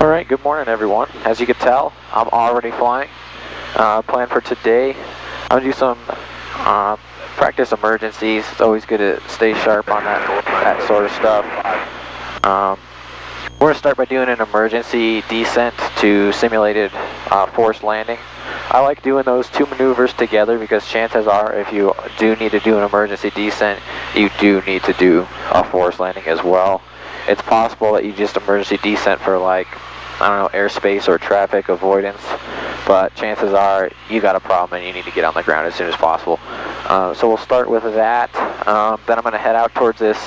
Alright, good morning everyone. As you can tell, I'm already flying. Plan for today, I'm going to do some practice emergencies. It's always good to stay sharp on that sort of stuff. We're going to start by doing an emergency descent to simulated forced landing. I like doing those two maneuvers together because chances are if you do need to do an emergency descent, you do need to do a forced landing as well. It's possible that you just emergency descent for like, I don't know, airspace or traffic avoidance, but chances are you got a problem and you need to get on the ground as soon as possible. So we'll start with that. Then I'm going to head out towards this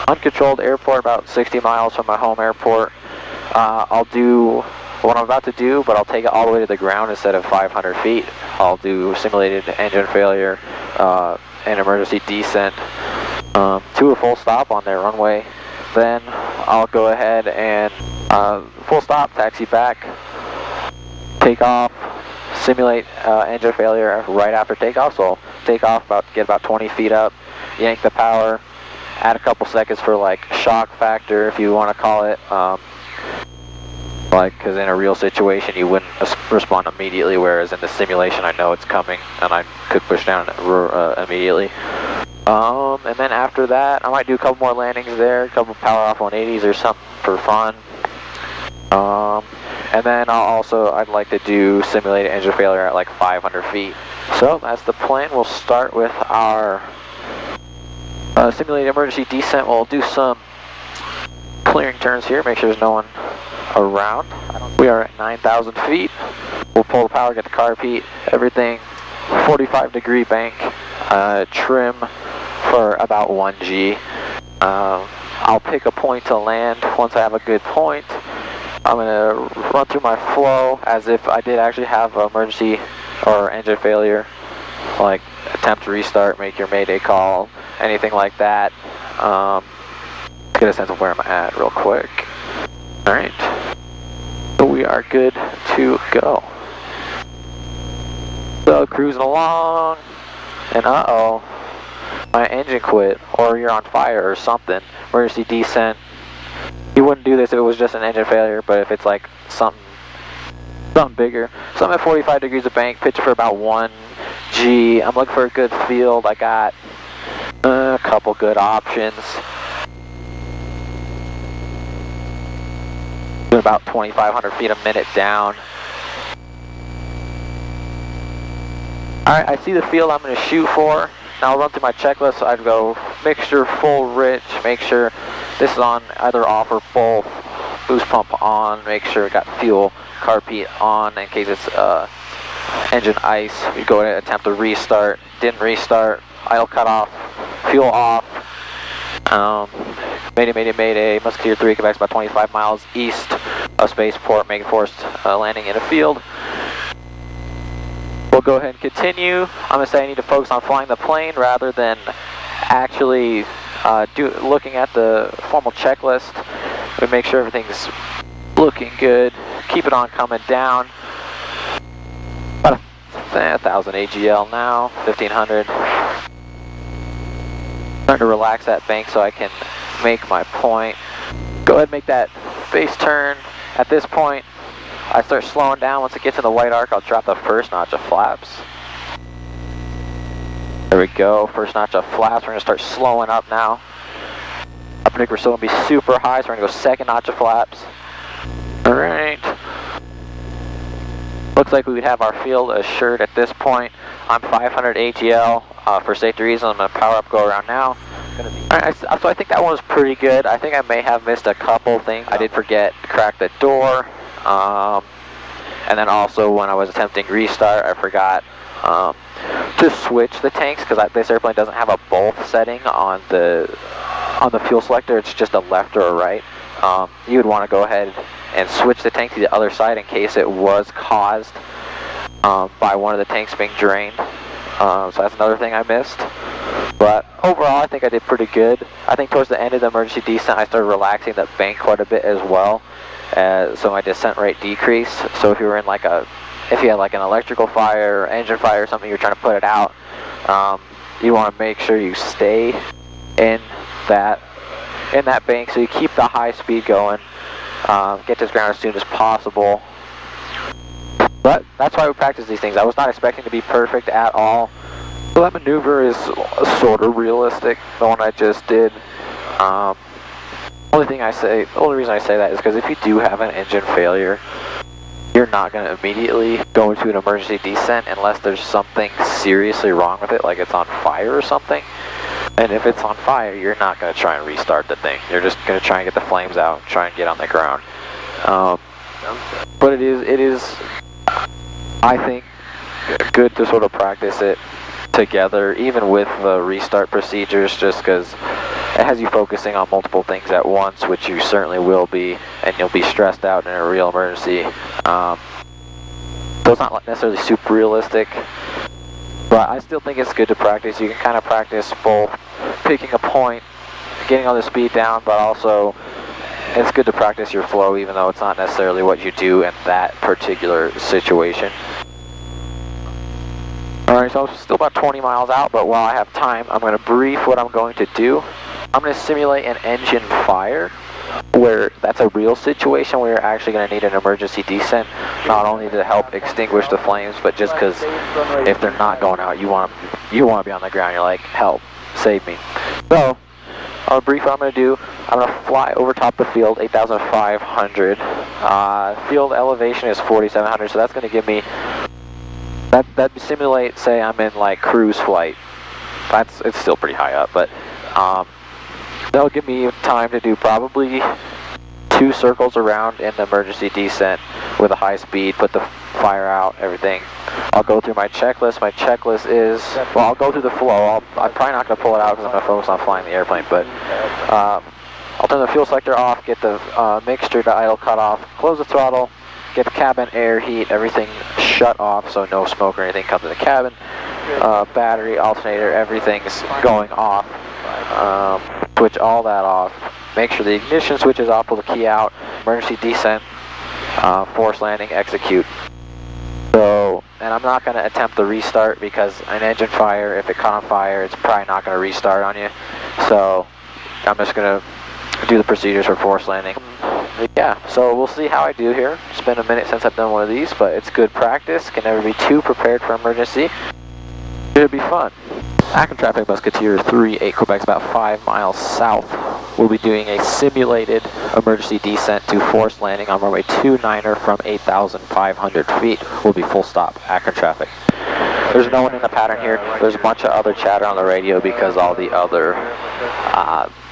uncontrolled airport about 60 miles from my home airport. I'll do what I'm about to do, but I'll take it all the way to the ground instead of 500 feet. I'll do simulated engine failure and emergency descent to a full stop on their runway. Then I'll go ahead and full stop, taxi back, take off, simulate engine failure right after takeoff. So I'll take off, get about 20 feet up, yank the power, add a couple seconds for like shock factor if you want to call it. Because in a real situation you wouldn't respond immediately, whereas in the simulation I know it's coming and I could push down immediately. And then after that I might do a couple more landings there, a couple power off 180s or something for fun. And then I'd like to do simulated engine failure at like 500 feet. So that's the plan. We'll start with our simulated emergency descent. We'll do some clearing turns here, make sure there's no one around. We are at 9,000 feet. We'll pull the power, get the carb heat, everything 45-degree bank, trim for about 1G. I'll pick a point to land. Once I have a good point, I'm going to run through my flow as if I did actually have an emergency or engine failure, like attempt to restart, make your mayday call, anything like that. Get a sense of where I'm at real quick. Alright, so we are good to go. So cruising along, and uh-oh, my engine quit, or you're on fire or something. Emergency descent. You wouldn't do this if it was just an engine failure, but if it's like something bigger. So I'm at 45 degrees of bank, pitch for about 1G. I'm looking for a good field. I got a couple good options. Doing about 2,500 feet a minute down. Alright, I see the field I'm going to shoot for. Now I'll run through my checklist. So I'd go mixture full rich, make sure this is on either off or both, boost pump on, make sure it got fuel, carb heat on in case it's engine ice. We go ahead and attempt to restart, didn't restart, idle cut off, fuel off. Mayday, Musketeer 3, Quebec's about 25 miles east of spaceport, making forced landing in a field. We'll go ahead and continue. I'm going to say I need to focus on flying the plane rather than actually looking at the formal checklist. We make sure everything's looking good. Keep it on coming down. About 1,000 AGL now, 1,500. Starting to relax that bank so I can make my point. Go ahead and make that base turn. At this point, I start slowing down. Once it gets in the white arc, I'll drop the first notch of flaps. There we go, first notch of flaps. We're going to start slowing up now. I predict we're still going to be super high, so we're going to go second notch of flaps. Alright. Looks like we would have our field assured at this point. I'm 500 ATL. For safety reasons, I'm going to power up, go around now. Alright, so I think that one was pretty good. I think I may have missed a couple things. I did forget to crack the door. And then also when I was attempting restart, I forgot to switch the tanks because this airplane doesn't have a both setting on the fuel selector. It's just a left or a right. You would want to go ahead and switch the tank to the other side in case it was caused by one of the tanks being drained. So that's another thing I missed. But overall, I think I did pretty good. I think towards the end of the emergency descent, I started relaxing the bank quite a bit as well. So my descent rate decreased. So if you were in if you had like an electrical fire or engine fire or something, you're trying to put it out, you want to make sure you stay in that bank so you keep the high speed going. get to the ground as soon as possible. But that's why we practice these things. I was not expecting to be perfect at all. So that maneuver is sort of realistic, the one I just did. The only reason I say that is because if you do have an engine failure, you're not going to immediately go into an emergency descent unless there's something seriously wrong with it, like it's on fire or something. And if it's on fire, you're not going to try and restart the thing. You're just going to try and get the flames out, try and get on the ground. But it is, I think, good to sort of practice it together, even with the restart procedures, just because it has you focusing on multiple things at once, which you certainly will be, and you'll be stressed out in a real emergency. So it's not necessarily super realistic, but I still think it's good to practice. You can kind of practice both picking a point, getting all the speed down, but also it's good to practice your flow, even though it's not necessarily what you do in that particular situation. Alright, so I'm still about 20 miles out, but while I have time, I'm going to brief what I'm going to do. I'm going to simulate an engine fire, where that's a real situation where you're actually going to need an emergency descent, not only to help extinguish the flames, but just because if they're not going out, you want to be on the ground. You're like, help, save me. So, I'll brief what I'm going to do. I'm going to fly over top the field, 8,500. Field elevation is 4,700, so that's going to give me, that'd simulate, say I'm in like cruise flight. It's still pretty high up, but that'll give me time to do probably 2 circles around in the emergency descent with a high speed, put the fire out, everything. I'll go through my checklist. My checklist is, well, I'll go through the flow. I'm probably not going to pull it out because I'm going to focus on flying the airplane, but I'll turn the fuel selector off, get the mixture to idle cut off, close the throttle, get the cabin air heat, everything shut off so no smoke or anything comes in the cabin. Battery, alternator, everything's going off. Switch all that off. Make sure the ignition switch is off, pull the key out, emergency descent, force landing, execute. So, and I'm not going to attempt the restart because an engine fire, if it caught on fire, it's probably not going to restart on you. So, I'm just going to do the procedures for force landing. Yeah, so we'll see how I do here. It's been a minute since I've done one of these, but it's good practice. Can never be too prepared for emergency. It'll be fun. Acton traffic, Musketeer 38, Quebec's about 5 miles south. We'll be doing a simulated emergency descent to forced landing on runway 29er from 8,500 feet. We'll be full stop, Acton traffic. There's no one in the pattern here. There's a bunch of other chatter on the radio because all the other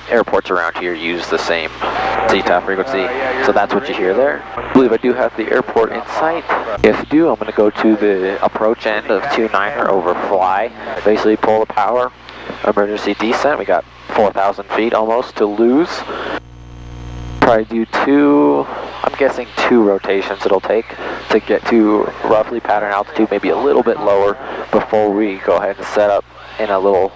airports around here use the same CTAF frequency, so that's what you hear there. I believe I do have the airport in sight. If you do, I'm going to go to the approach end of 29er over fly, basically pull the power, emergency descent. We got 4,000 feet almost to lose. Probably do 2, I'm guessing 2 rotations it'll take to get to roughly pattern altitude, maybe a little bit lower before we go ahead and set up in a little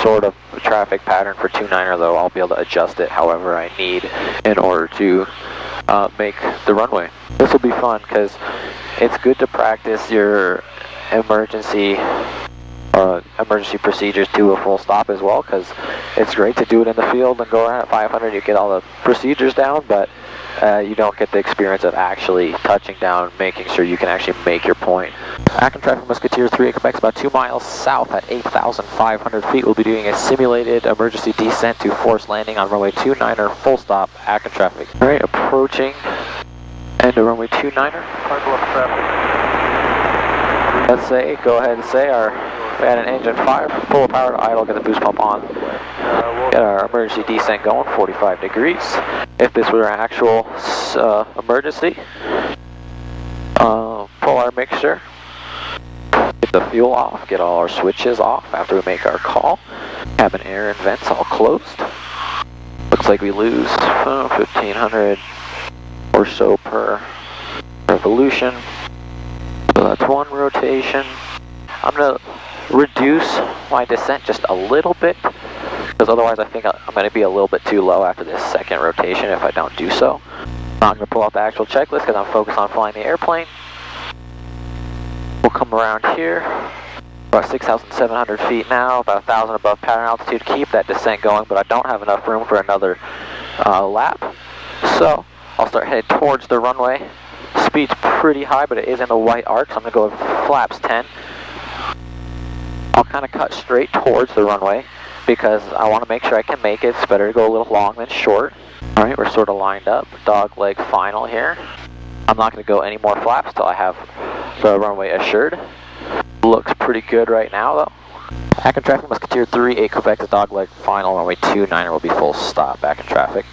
sort of traffic pattern for 29er, though I'll be able to adjust it however I need in order to make the runway. This will be fun because it's good to practice your emergency procedures to a full stop as well, because it's great to do it in the field and go around at 500, you get all the procedures down, but you don't get the experience of actually touching down, making sure you can actually make your point. Acton traffic, Musketeer 3, Quebec's about 2 miles south at 8,500 feet. We'll be doing a simulated emergency descent to forced landing on runway 29er, full stop, Acton traffic. Alright, approaching end of runway 29er. Let's say, go ahead and say we had an engine fire, pull the power to idle, get the boost pump on, get our emergency descent going, 45 degrees. If this were an actual emergency, pull our mixture, get the fuel off, get all our switches off after we make our call, cabin air and vents all closed. Looks like we lose 1,500 or so per revolution. So that's 1 rotation. I'm going to reduce my descent just a little bit, because otherwise I think I'm going to be a little bit too low after this 2nd rotation if I don't do so. I'm going to pull out the actual checklist because I'm focused on flying the airplane. We'll come around here, about 6,700 feet now, about 1,000 above pattern altitude to keep that descent going, but I don't have enough room for another lap. So I'll start headed towards the runway. Speed's pretty high, but it is in the white arc, so I'm going to go with flaps 10. I'll kind of cut straight towards the runway because I want to make sure I can make it. It's better to go a little long than short. Alright, we're sort of lined up. Dog leg final here. I'm not going to go any more flaps till I have the runway assured. Looks pretty good right now though. Back in traffic, Musketeer 3, 8 Quebec, the dog leg final, runway 29er will be full stop back in traffic.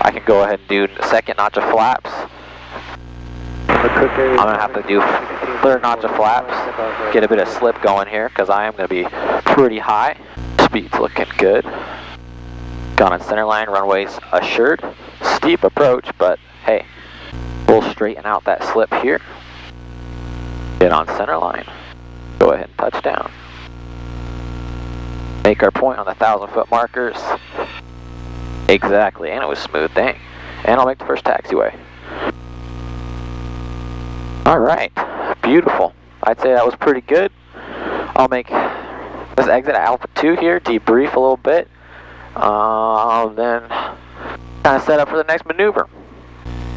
I can go ahead and do second notch of flaps. I'm going to have to do third notch of flaps, get a bit of slip going here because I am going to be pretty high. Speed's looking good. Gone on center line, runways assured. Steep approach, but hey, we'll straighten out that slip here. Get on center line. Go ahead and touch down. Make our point on the 1,000-foot markers. Exactly, and it was smooth, dang. And I'll make the first taxiway. Alright, beautiful. I'd say that was pretty good. I'll make this exit at Alpha 2 here, debrief a little bit. Then kind of set up for the next maneuver.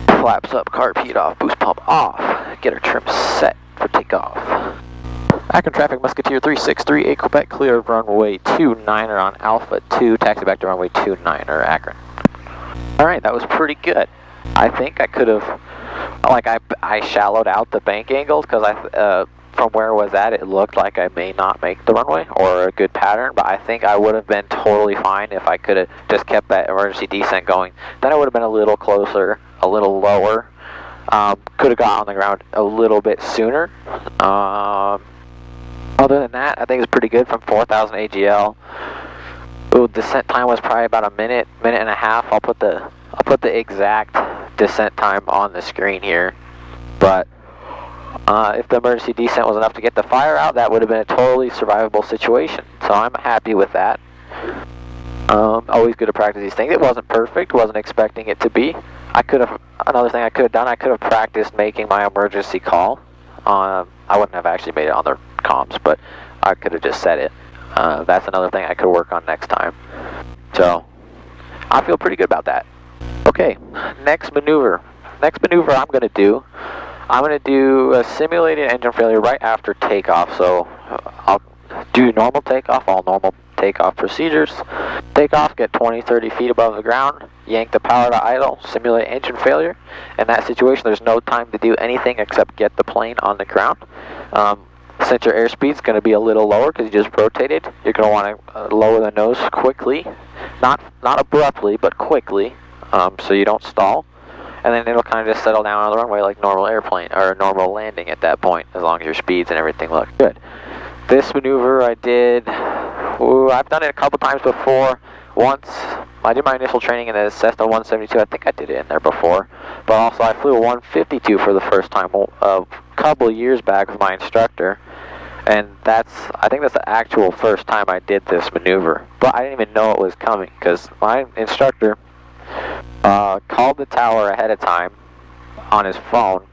Flaps up, carb heat off, boost pump off. Get our trim set for takeoff. Back in traffic, Musketeer 363, 8 Quebec, clear of runway 29er on Alpha 2, taxi back to runway 29er, Akron. Alright, that was pretty good. I think I could have, like I shallowed out the bank angles because from where I was at, it looked like I may not make the runway or a good pattern, but I think I would have been totally fine if I could have just kept that emergency descent going. Then I would have been a little closer, a little lower. Could have got on the ground a little bit sooner. Other than that, I think it's pretty good from 4,000 AGL. Ooh, descent time was probably about a minute and a half. I'll put the exact descent time on the screen here. But if the emergency descent was enough to get the fire out, that would have been a totally survivable situation. So I'm happy with that. Always good to practice these things. It wasn't perfect. Wasn't expecting it to be. Another thing I could have done, I could have practiced making my emergency call. I wouldn't have actually made it on the comms, but I could have just said it. That's another thing I could work on next time. So I feel pretty good about that. Okay, next maneuver. Next maneuver I'm going to do a simulated engine failure right after takeoff. So I'll do normal takeoff, all normal takeoff procedures. Takeoff, get 20-30 feet above the ground, yank the power to idle, simulate engine failure. In that situation, there's no time to do anything except get the plane on the ground. Since your airspeed's going to be a little lower because you just rotated, you're going to want to lower the nose quickly, not abruptly, but quickly, so you don't stall. And then it'll kind of just settle down on the runway like normal airplane or normal landing at that point, as long as your speeds and everything look good. This maneuver I did, I've done it a couple times before. Once I did my initial training in the Cessna 172. I think I did it in there before, but also I flew a 152 for the first time a couple years back with my instructor, and I think that's the actual first time I did this maneuver. But I didn't even know it was coming because my instructor called the tower ahead of time on his phone,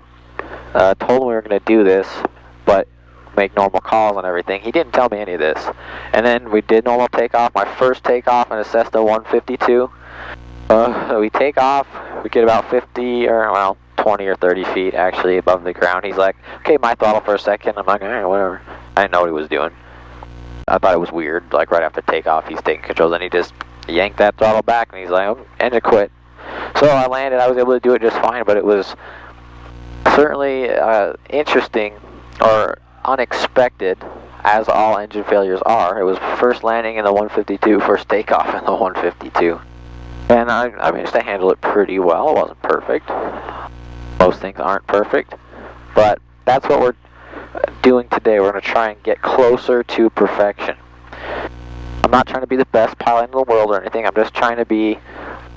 told him we were going to do this, but make normal calls and everything. He didn't tell me any of this. And then we did normal takeoff, my first takeoff in a Cessna 152. We take off, we get about 50 or well 20 or 30 feet actually above the ground. He's like, okay, my throttle for a second. I'm like, alright, whatever. I didn't know what he was doing. I thought it was weird, like right after takeoff he's taking controls and he just yanked that throttle back and he's like, oh, engine quit. So I landed, I was able to do it just fine, but it was certainly interesting or unexpected, as all engine failures are. It was first landing in the 152, first takeoff in the 152. And I managed to handle it pretty well. It wasn't perfect. Most things aren't perfect. But that's what we're doing today. We're going to try and get closer to perfection. I'm not trying to be the best pilot in the world or anything. I'm just trying to be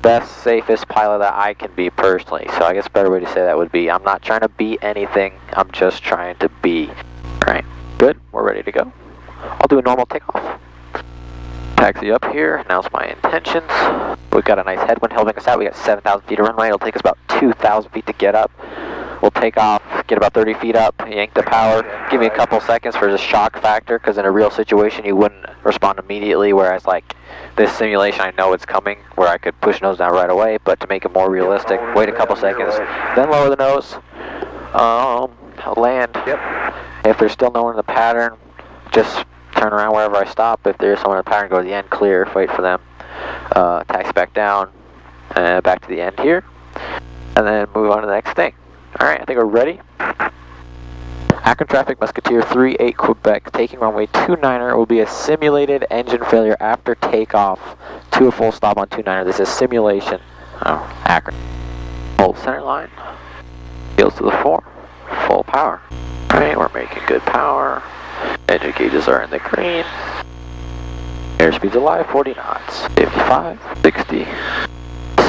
best, safest pilot that I can be personally. So I guess a better way to say that would be, I'm not trying to be anything. I'm just trying to be. Alright, good. We're ready to go. I'll do a normal takeoff. Taxi up here, announce my intentions. We've got a nice headwind helping us out. We got 7,000 feet of runway. It'll take us about 2,000 feet to get up. We'll take off get about 30 feet up, yank the power, give me a couple seconds for the shock factor, because in a real situation you wouldn't respond immediately, whereas like this simulation I know it's coming, where I could push nose down right away, but to make it more realistic, wait a couple seconds, then lower the nose, land. If there's still no one in the pattern, just turn around wherever I stop. If there's someone in the pattern, go to the end, clear, wait for them, taxi back down, back to the end here, and then move on to the next thing. Alright, I think we're ready. Akron traffic, Musketeer 38 Quebec, taking runway 29er will be a simulated engine failure after takeoff to a full stop on 29er. This is simulation. Oh, Akron. Hold center line. Heels to the 4. Full power. Alright, we're making good power. Engine gauges are in the green. Airspeed's alive, 40 knots. 55, 60,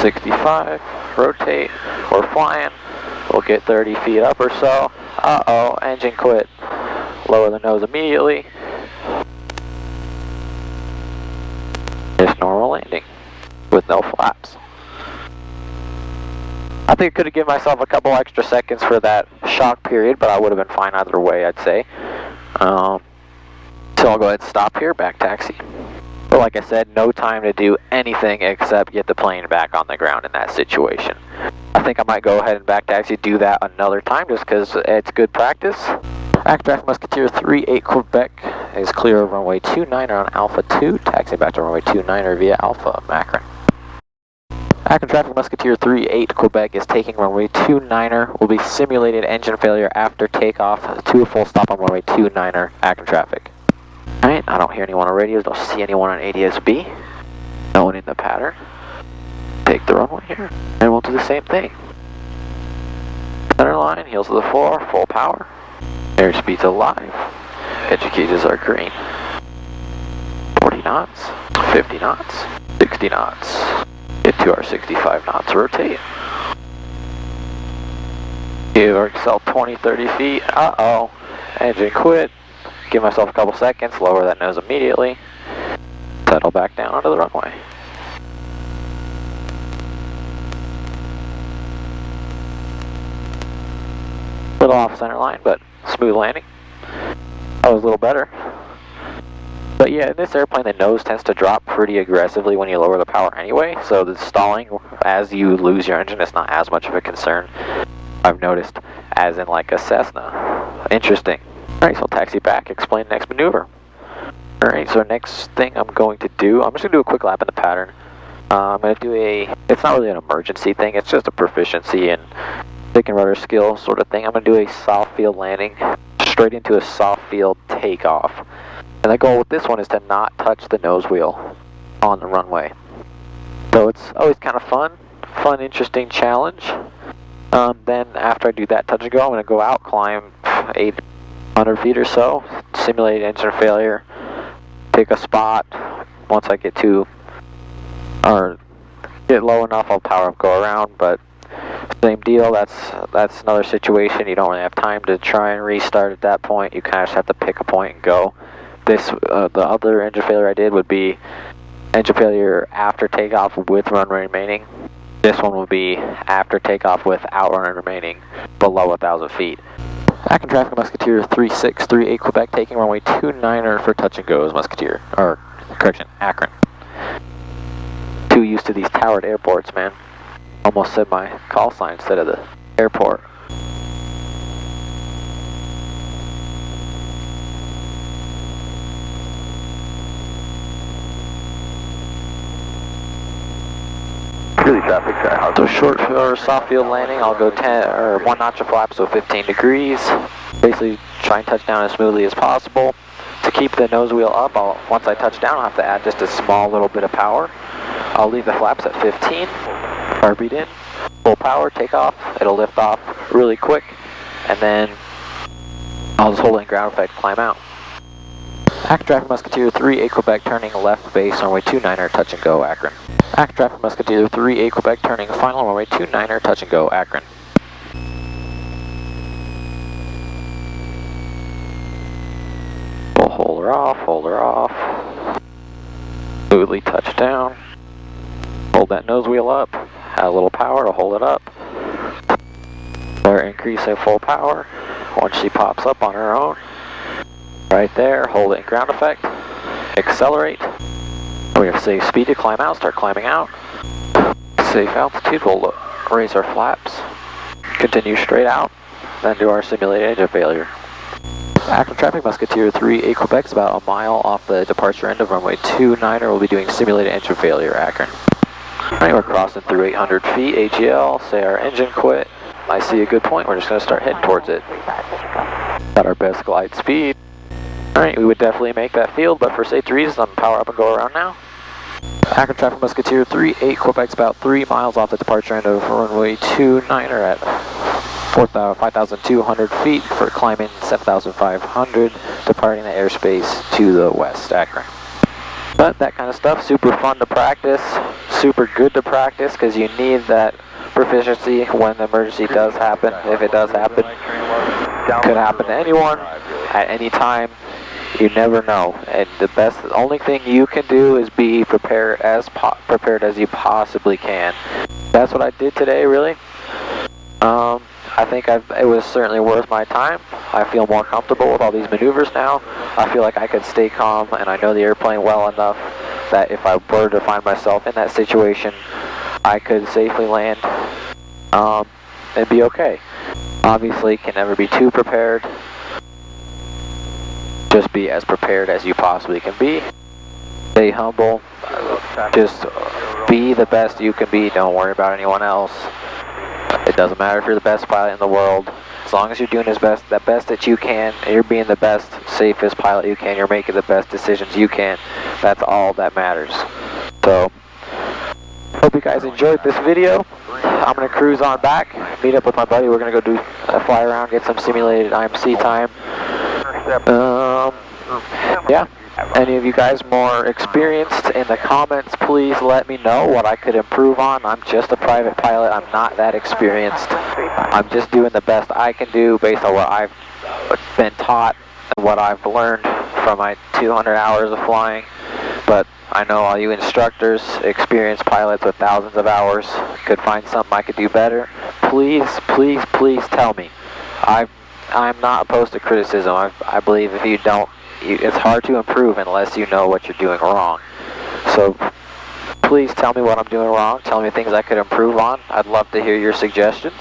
65. Rotate. We're flying. We'll get 30 feet up or so. Uh-oh, engine quit. Lower the nose immediately. Just normal landing with no flaps. I think I could have given myself a couple extra seconds for that shock period, but I would have been fine either way, I'd say. So I'll go ahead and stop here, back taxi. But like I said, no time to do anything except get the plane back on the ground in that situation. I think I might go ahead and back taxi, do that another time just because it's good practice. Akron traffic, Musketeer 38 Quebec is clear of runway 29er on Alpha 2, taxi back to runway 29er via Alpha, Akron. Akron traffic, Musketeer 38 Quebec is taking runway 29er, will be simulated engine failure after takeoff to a full stop on runway 29er, Akron traffic. Alright, I don't hear anyone on radios, don't see anyone on ADS-B. No one in the pattern. Take the runway here, and we'll do the same thing. Center line, heels to the 4, full power. Airspeed's alive. Engine gauges are green. 40 knots, 50 knots, 60 knots. Get to our 65 knots, rotate. Give our Excel 20, 30 feet. Uh-oh, engine quit. Give myself a couple seconds, lower that nose immediately. Settle back down onto the runway. Little off center line, but smooth landing. That was a little better. But yeah, in this airplane, the nose tends to drop pretty aggressively when you lower the power anyway, so the stalling as you lose your engine is not as much of a concern, I've noticed, as in like a Cessna. Interesting. Alright, so I'll taxi back, explain the next maneuver. Alright, so next thing I'm going to do, I'm just going to do a quick lap in the pattern. I'm going to do it's not really an emergency thing, it's just a proficiency and stick and rudder skill sort of thing. I'm going to do a soft field landing, straight into a soft field takeoff. And the goal with this one is to not touch the nose wheel on the runway. So it's always kind of fun, interesting challenge. Then after I do that touch and go, I'm going to go out, climb 800 feet or so, simulate engine failure, pick a spot. Once I get to, or get low enough, I'll power up, go around, but same deal, that's another situation. You don't really have time to try and restart at that point. You kind of just have to pick a point and go. This, the other engine failure I did would be engine failure after takeoff with run remaining. This one will be after takeoff without run remaining below 1,000 feet. Akron traffic, Musketeer 3638 Quebec, taking runway 29er for touch and goes, Musketeer, or correction, Akron. Too used to these towered airports, man. Almost said my call sign instead of the airport. So short or soft field landing, I'll go 10 or 1 notch of flap, so 15 degrees. Basically try and touch down as smoothly as possible. To keep the nose wheel up, once I touch down, I'll have to add just a small little bit of power. I'll leave the flaps at 15, RB'd in, full power, take off. It'll lift off really quick, and then I'll just hold it in ground effect, climb out. Akron traffic, Musketeer 38 Quebec, turning left base, runway 29er, touch and go, Akron. Akron traffic, Musketeer 38 Quebec, turning final, runway 29er, touch and go, Akron. We'll hold her off. Smoothly touch down. Hold that nose wheel up. Add a little power to hold it up. There, increase increase at full power. Once she pops up on her own, right there, hold it in ground effect, accelerate. We have safe speed to climb out, start climbing out. Safe altitude, we'll raise our flaps, continue straight out, then do our simulated engine failure. Active traffic, Musketeer 38 Quebec's about a mile off the departure end of runway 29er. We'll be doing simulated engine failure, Akron. Alright, we're crossing through 800 feet, AGL, say our engine quit. I see a good point, we're just going to start heading towards it. Got our best glide speed. Alright, we would definitely make that field, but for safety reasons, I'm power up and go around now. Akron traffic, Musketeer 38 Quebec's about 3 miles off the departure end of runway 29er at 5,200 feet for climbing 7,500, departing the airspace to the west, Akron. But that kind of stuff, super fun to practice, super good to practice, because you need that proficiency when the emergency does happen. If it does happen, could happen to anyone, at any time, you never know. And the only thing you can do is be prepared as you possibly can. That's what I did today, really. I think it was certainly worth my time. I feel more comfortable with all these maneuvers now. I feel like I could stay calm, and I know the airplane well enough that if I were to find myself in that situation, I could safely land and be okay. Obviously, can never be too prepared. Just be as prepared as you possibly can be. Stay humble. Just be the best you can be. Don't worry about anyone else. It doesn't matter if you're the best pilot in the world. As long as you're doing the best that you can, and you're being the best, safest pilot you can, you're making the best decisions you can. That's all that matters. So, hope you guys enjoyed this video. I'm going to cruise on back, meet up with my buddy. We're going to go do a fly around, get some simulated IMC time. Yeah. Any of you guys more experienced in the comments, please let me know what I could improve on. I'm just a private pilot. I'm not that experienced. I'm just doing the best I can do based on what I've been taught and what I've learned from my 200 hours of flying. But I know all you instructors, experienced pilots with thousands of hours could find something I could do better. Please, please, please tell me. I'm not opposed to criticism. I believe if you don't, it's hard to improve unless you know what you're doing wrong. So please tell me what I'm doing wrong. Tell me things I could improve on. I'd love to hear your suggestions.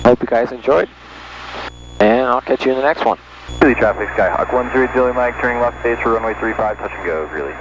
Hope you guys enjoyed, and I'll catch you in the next one. Greeley traffic, Skyhawk 130 Mike, turning left base for runway 35, touch and go, Greeley.